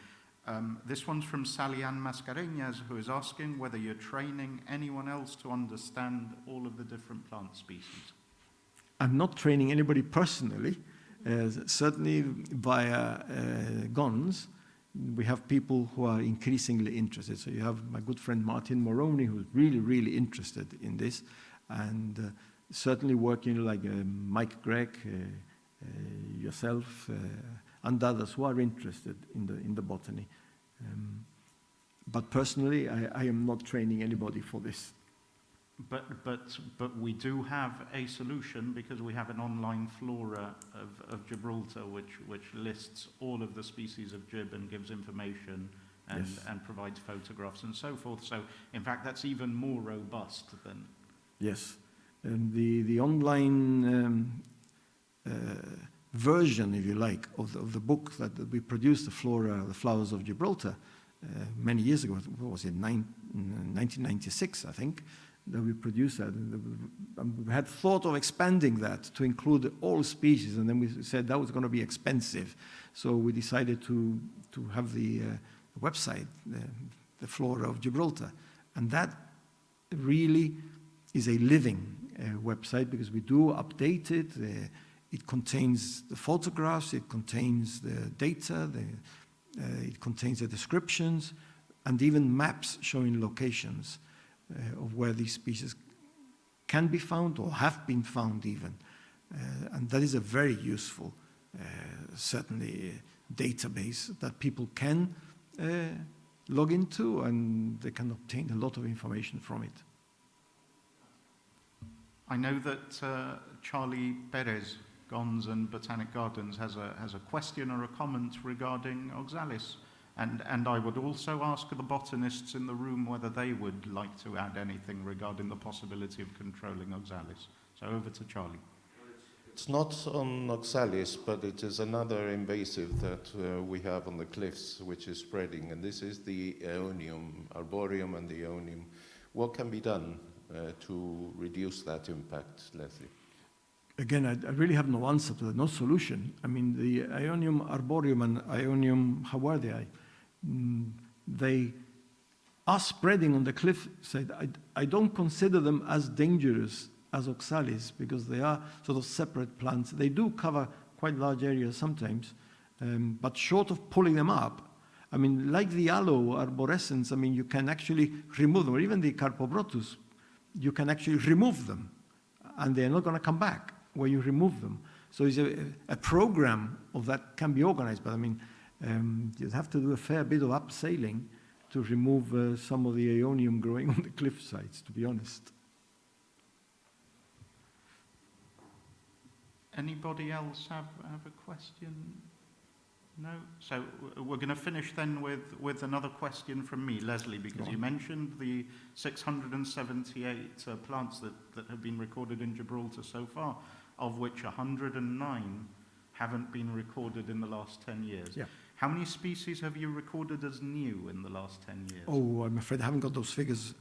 A: This one's from Salian Mascareñas, who is asking whether you're training anyone else to understand all of the different plant species.
B: I'm not training anybody personally. Certainly via GONS, we have people who are increasingly interested. So you have my good friend Martin Moroni, who's really, really interested in this, and certainly working like Mike Gregg, yourself, and others who are interested in the botany. But personally, I am not training anybody for this.
A: But we do have a solution, because we have an online flora of Gibraltar which lists all of the species of gib and gives information and,
B: yes,
A: and provides photographs and so forth. So in fact that's even more robust than...
B: Yes, and the online version, if you like, of the book that we produced, the Flowers of Gibraltar, many years ago, what was it, 1996, I think, that we produced that. We had thought of expanding that to include all species, and then we said that was going to be expensive. So we decided to have the website, the Flora of Gibraltar. And that really is a living website, because we do update it. It contains the photographs, it contains the data, it contains the descriptions, and even maps showing locations of where these species can be found or have been found even. And that is a very useful, certainly, database that people can log into, and they can obtain a lot of information from it.
A: I know that Charlie Perez, Gons and Botanic Gardens, has a question or a comment regarding Oxalis. And I would also ask the botanists in the room whether they would like to add anything regarding the possibility of controlling Oxalis. So over to Charlie.
C: It's not on Oxalis, but it is another invasive that we have on the cliffs, which is spreading, and this is the Aeonium arboreum and the Aeonium. What can be done to reduce that impact, Leslie?
B: Again, I really have no answer to that, no solution. I mean, the Aeonium arboreum and Aeonium howardii, they are spreading on the cliffside. I don't consider them as dangerous as Oxalis, because they are sort of separate plants. They do cover quite large areas sometimes, but short of pulling them up, I mean, like the aloe arborescens, I mean, you can actually remove them, or even the Carpobrotus, you can actually remove them, and they're not going to come back where you remove them. So it's a program of that can be organized, but I mean, you'd have to do a fair bit of upsailing to remove some of the Aeonium growing on the cliff sides, to be honest.
A: Anybody else have a question? No? So we're going to finish then with another question from me, Leslie, because you mentioned the 678 plants that have been recorded in Gibraltar so far, of which 109 haven't been recorded in the last 10 years.
B: Yeah.
A: How many species have you recorded as new in the last 10 years?
B: Oh, I'm afraid I haven't got those figures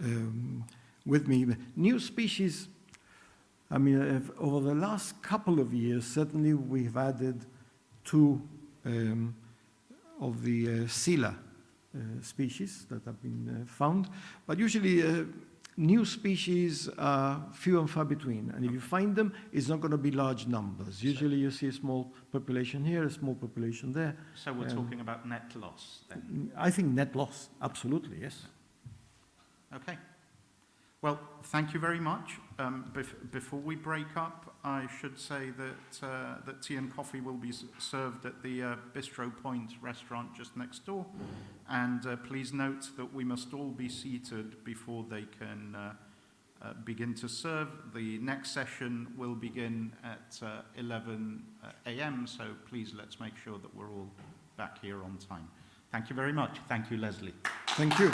B: with me. New species, I mean, over the last couple of years, certainly we've added 2 of the Sela species that have been found. But usually new species are few and far between. And if you find them, it's not going to be large numbers. Usually you see a small population here, a small population there.
A: So we're talking about net loss then?
B: I think net loss, absolutely, yes.
A: Okay. Well, thank you very much. Before we break up, I should say that that tea and coffee will be served at the Bistro Point restaurant just next door. And please note that we must all be seated before they can begin to serve. The next session will begin at 11 a.m., so please let's make sure that we're all back here on time. Thank you very much. Thank you, Leslie.
B: Thank you.